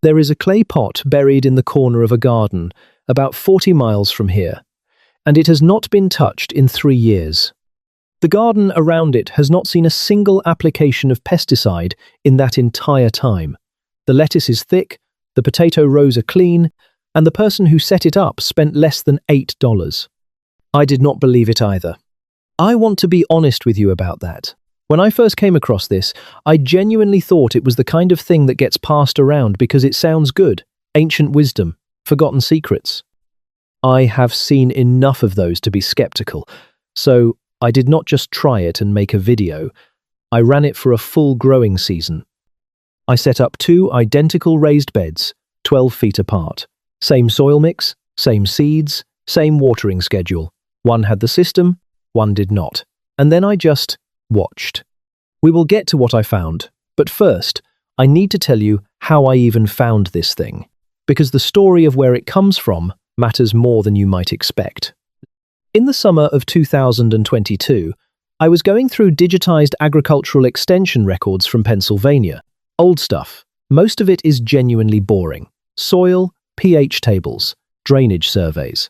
There is a clay pot buried in the corner of a garden, about 40 miles from here, and it has not been touched in 3 years. The garden around it has not seen a single application of pesticide in that entire time. The lettuce is thick, the potato rows are clean, and the person who set it up spent less than $8. I did not believe it either. I want to be honest with you about that. When I first came across this, I genuinely thought it was the kind of thing that gets passed around because it sounds good, ancient wisdom, forgotten secrets. I have seen enough of those to be skeptical, so I did not just try it and make a video. I ran it for a full growing season. I set up 2 identical raised beds, 12 feet apart. Same soil mix, same seeds, same watering schedule. One had the system, one did not. And then I just watched. We will get to what I found, but first, I need to tell you how I even found this thing, because the story of where it comes from matters more than you might expect. In the summer of 2022, I was going through digitized agricultural extension records from Pennsylvania. Old stuff. Most of it is genuinely boring. Soil, pH tables, drainage surveys.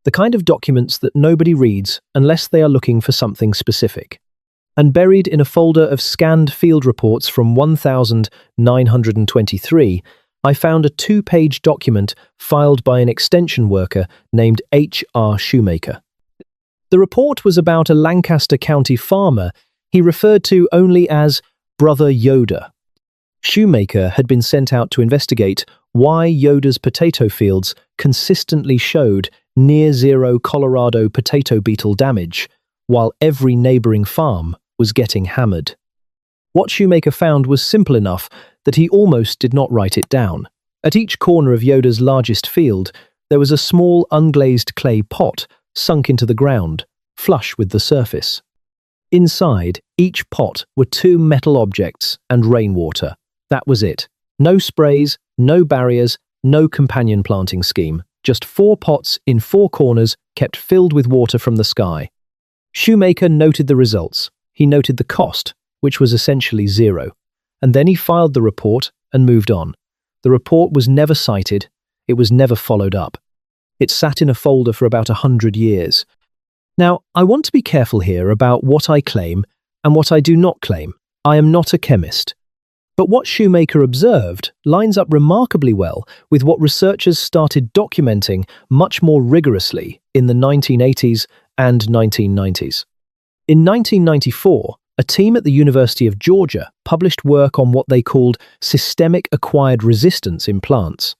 The kind of documents that nobody reads unless they are looking for something specific. And buried in a folder of scanned field reports from 1923, I found a 2-page document filed by an extension worker named H.R. Shoemaker. The report was about a Lancaster County farmer he referred to only as Brother Yoda. Shoemaker had been sent out to investigate why Yoda's potato fields consistently showed near-zero Colorado potato beetle damage, while every neighboring farm was getting hammered. What Shoemaker found was simple enough that he almost did not write it down. At each corner of Yoda's largest field, there was a small unglazed clay pot sunk into the ground, flush with the surface. Inside each pot were 2 metal objects and rainwater. That was it. No sprays, no barriers, no companion planting scheme. Just 4 pots in 4 corners kept filled with water from the sky. Shoemaker noted the results. He noted the cost, which was essentially 0. And then he filed the report and moved on. The report was never cited. It was never followed up. It sat in a folder for about 100 years. Now, I want to be careful here about what I claim and what I do not claim. I am not a chemist. But what Shoemaker observed lines up remarkably well with what researchers started documenting much more rigorously in the 1980s and 1990s. In 1994, a team at the University of Georgia published work on what they called systemic acquired resistance in plants.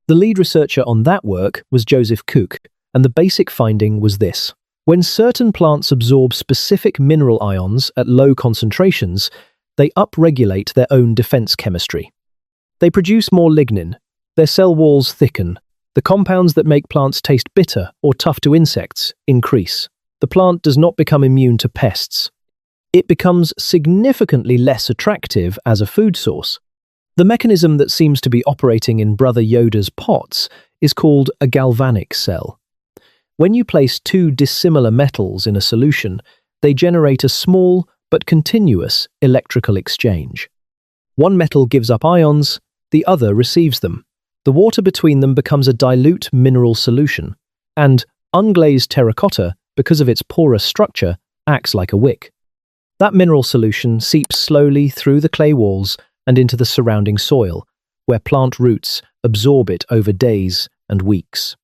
The lead researcher on that work was Joseph Koch, and the basic finding was this. When certain plants absorb specific mineral ions at low concentrations, they upregulate their own defense chemistry. They produce more lignin, their cell walls thicken, the compounds that make plants taste bitter or tough to insects increase. The plant does not become immune to pests. It becomes significantly less attractive as a food source. The mechanism that seems to be operating in Brother Yoda's pots is called a galvanic cell. When you place 2 dissimilar metals in a solution, they generate a small but continuous electrical exchange. One metal gives up ions, the other receives them. The water between them becomes a dilute mineral solution, and unglazed terracotta, because of its porous structure, acts like a wick. That mineral solution seeps slowly through the clay walls and into the surrounding soil, where plant roots absorb it over days and weeks.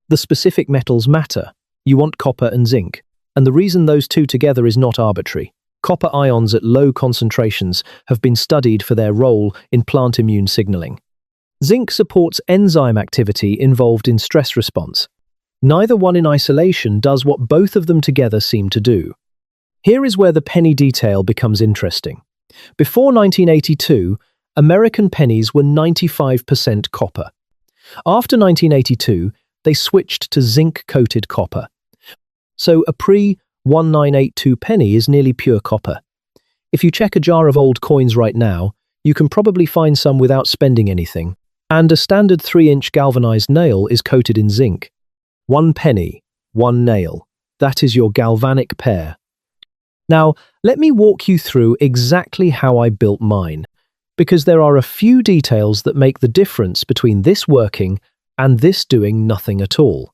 The specific metals matter. You want copper and zinc, and the reason those 2 together is not arbitrary. Copper ions at low concentrations have been studied for their role in plant immune signaling. Zinc supports enzyme activity involved in stress response. Neither one in isolation does what both of them together seem to do. Here is where the penny detail becomes interesting. Before 1982, American pennies were 95% copper. After 1982, they switched to zinc-coated copper. So a pre-1982 penny is nearly pure copper. If you check a jar of old coins right now, you can probably find some without spending anything. And a standard 3-inch galvanized nail is coated in zinc. 1 penny, 1 nail. That is your galvanic pair. Now, let me walk you through exactly how I built mine. because there are a few details that make the difference between this working and this doing nothing at all.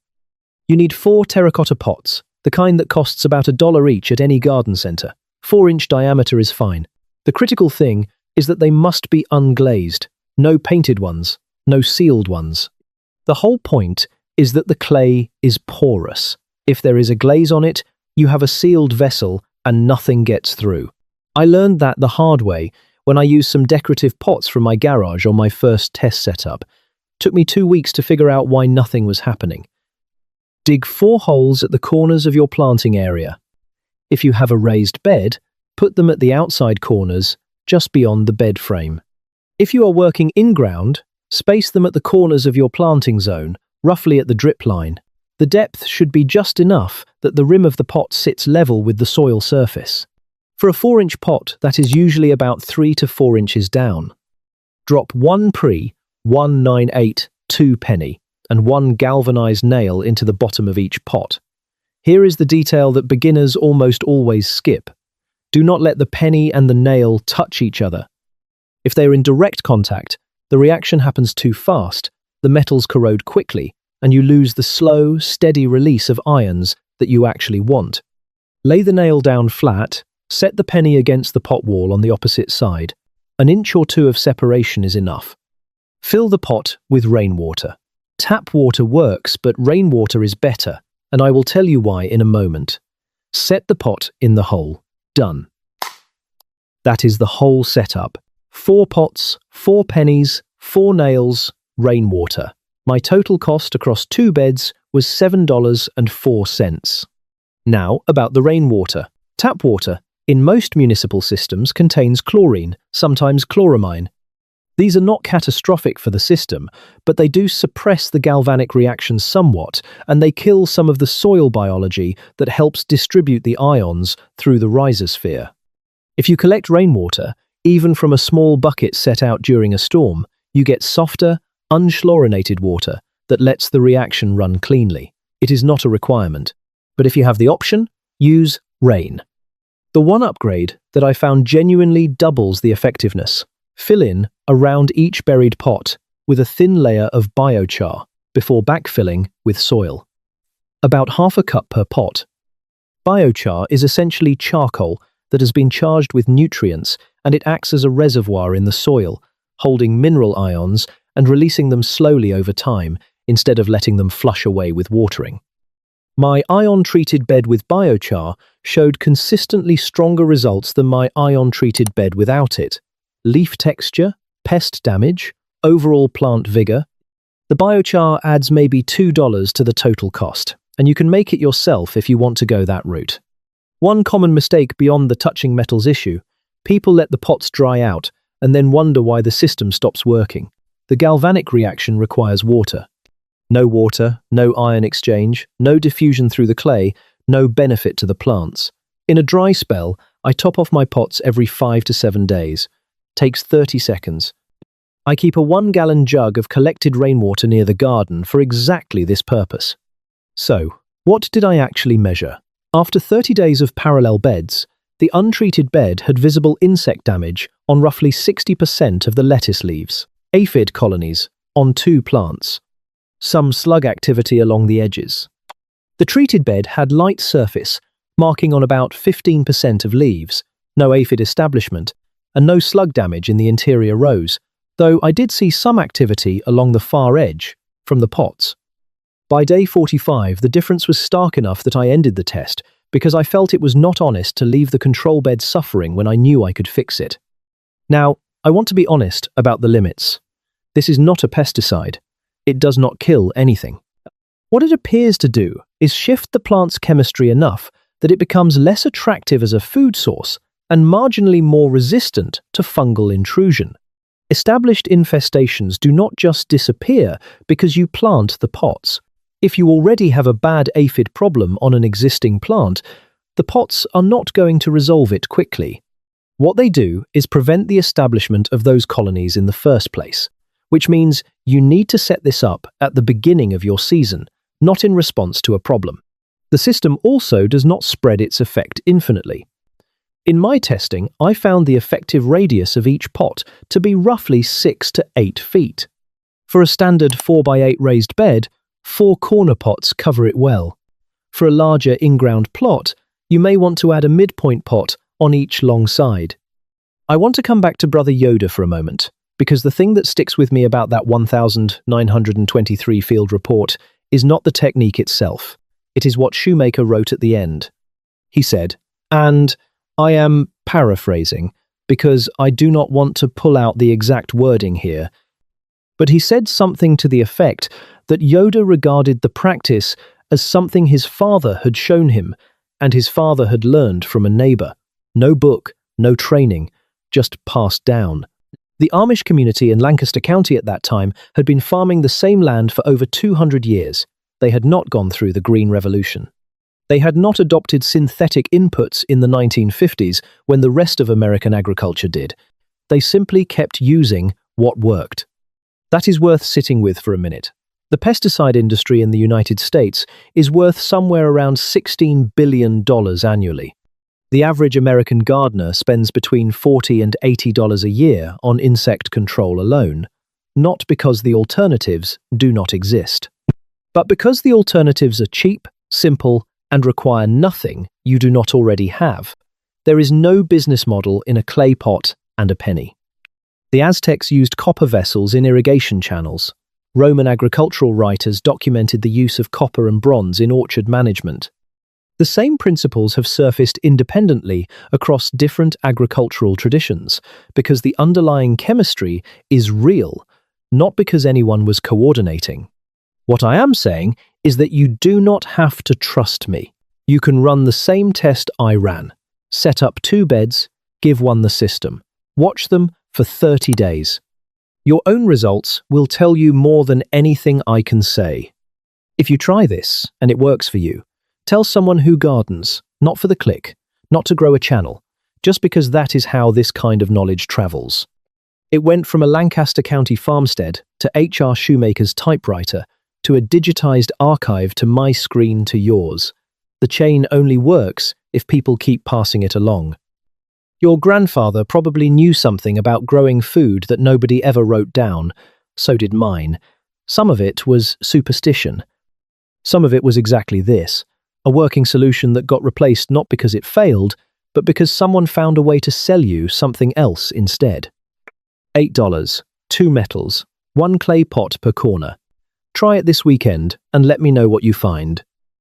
You need 4 terracotta pots, the kind that costs about $1 each at any garden centre. 4-inch diameter is fine. The critical thing is that they must be unglazed, no painted ones, no sealed ones. The whole point is that the clay is porous. If there is a glaze on it, you have a sealed vessel and nothing gets through. I learned that the hard way when I used some decorative pots from my garage on my first test setup. Took me 2 weeks to figure out why nothing was happening. Dig 4 holes at the corners of your planting area. If you have a raised bed, put them at the outside corners, just beyond the bed frame. If you are working in-ground, space them at the corners of your planting zone, roughly at the drip line. The depth should be just enough that the rim of the pot sits level with the soil surface. For a 4-inch pot, that is usually about 3 to 4 inches down. Drop 1 1 9/8 2 penny and 1 galvanized nail into the bottom of each pot. Here is the detail that beginners almost always skip. Do not let the penny and the nail touch each other. If they are in direct contact, the reaction happens too fast, the metals corrode quickly, and you lose the slow, steady release of ions that you actually want. Lay the nail down flat, set the penny against the pot wall on the opposite side. 1 inch or 2 of separation is enough. Fill the pot with rainwater. Tap water works, but rainwater is better, and I will tell you why in a moment. Set the pot in the hole. Done. That is the whole setup. 4 pots, 4 pennies, 4 nails, rainwater. My total cost across 2 beds was $7.04. Now about the rainwater. Tap water, in most municipal systems, contains chlorine, sometimes chloramine. These are not catastrophic for the system, but they do suppress the galvanic reaction somewhat, and they kill some of the soil biology that helps distribute the ions through the rhizosphere. If you collect rainwater, even from a small bucket set out during a storm, you get softer, unchlorinated water that lets the reaction run cleanly. It is not a requirement, but if you have the option, use rain. The one upgrade that I found genuinely doubles the effectiveness. Fill in around each buried pot with a thin layer of biochar before backfilling with soil. About ½ a cup per pot. Biochar is essentially charcoal that has been charged with nutrients, and it acts as a reservoir in the soil, holding mineral ions and releasing them slowly over time instead of letting them flush away with watering. My ion-treated bed with biochar showed consistently stronger results than my ion-treated bed without it. Leaf texture, pest damage, overall plant vigor. The biochar adds maybe $2 to the total cost, and you can make it yourself if you want to go that route. One common mistake beyond the touching metals issue: people let the pots dry out and then wonder why the system stops working. The galvanic reaction requires water. No water, no ion exchange, no diffusion through the clay, no benefit to the plants. In a dry spell, I top off my pots every 5 to 7 days. Takes 30 seconds. I keep a 1-gallon jug of collected rainwater near the garden for exactly this purpose. So, what did I actually measure? After 30 days of parallel beds, the untreated bed had visible insect damage on roughly 60% of the lettuce leaves, aphid colonies on 2 plants, some slug activity along the edges. The treated bed had light surface, marking on about 15% of leaves, no aphid establishment, and no slug damage in the interior rows, though I did see some activity along the far edge, from the pots. By day 45, the difference was stark enough that I ended the test, because I felt it was not honest to leave the control bed suffering when I knew I could fix it. Now, I want to be honest about the limits. This is not a pesticide. It does not kill anything. What it appears to do is shift the plant's chemistry enough that it becomes less attractive as a food source and marginally more resistant to fungal intrusion. Established infestations do not just disappear because you plant the pots. If you already have a bad aphid problem on an existing plant, the pots are not going to resolve it quickly. What they do is prevent the establishment of those colonies in the first place, which means you need to set this up at the beginning of your season, not in response to a problem. The system also does not spread its effect infinitely. In my testing, I found the effective radius of each pot to be roughly 6 to 8 feet. For a standard 4 by 8 raised bed, 4 corner pots cover it well. For a larger in-ground plot, you may want to add a midpoint pot on each long side. I want to come back to Brother Yoda for a moment, because the thing that sticks with me about that 1923 field report is not the technique itself. It is what Shoemaker wrote at the end. He said, and I am paraphrasing, because I do not want to pull out the exact wording here, but he said something to the effect that Yoda regarded the practice as something his father had shown him, and his father had learned from a neighbor. No book, no training, just passed down. The Amish community in Lancaster County at that time had been farming the same land for over 200 years. They had not gone through the Green Revolution. They had not adopted synthetic inputs in the 1950s when the rest of American agriculture did. They simply kept using what worked. That is worth sitting with for a minute. The pesticide industry in the United States is worth somewhere around $16 billion annually. The average American gardener spends between $40 and $80 a year on insect control alone, not because the alternatives do not exist, but because the alternatives are cheap, simple, and require nothing you do not already have. There is no business model in a clay pot and a penny. The Aztecs used copper vessels in irrigation channels. Roman agricultural writers documented the use of copper and bronze in orchard management. The same principles have surfaced independently across different agricultural traditions because the underlying chemistry is real, not because anyone was coordinating. What I am saying is that you do not have to trust me. You can run the same test I ran. Set up 2 beds, give one the system. Watch them for 30 days. Your own results will tell you more than anything I can say. If you try this and it works for you, tell someone who gardens, not for the click, not to grow a channel, just because that is how this kind of knowledge travels. It went from a Lancaster County farmstead to H.R. Shoemaker's typewriter to a digitized archive to my screen to yours. The chain only works if people keep passing it along. Your grandfather probably knew something about growing food that nobody ever wrote down. So did mine. Some of it was superstition. Some of it was exactly this, a working solution that got replaced not because it failed, but because someone found a way to sell you something else instead. $8, 2 metals, 1 clay pot per corner. Try it this weekend and let me know what you find.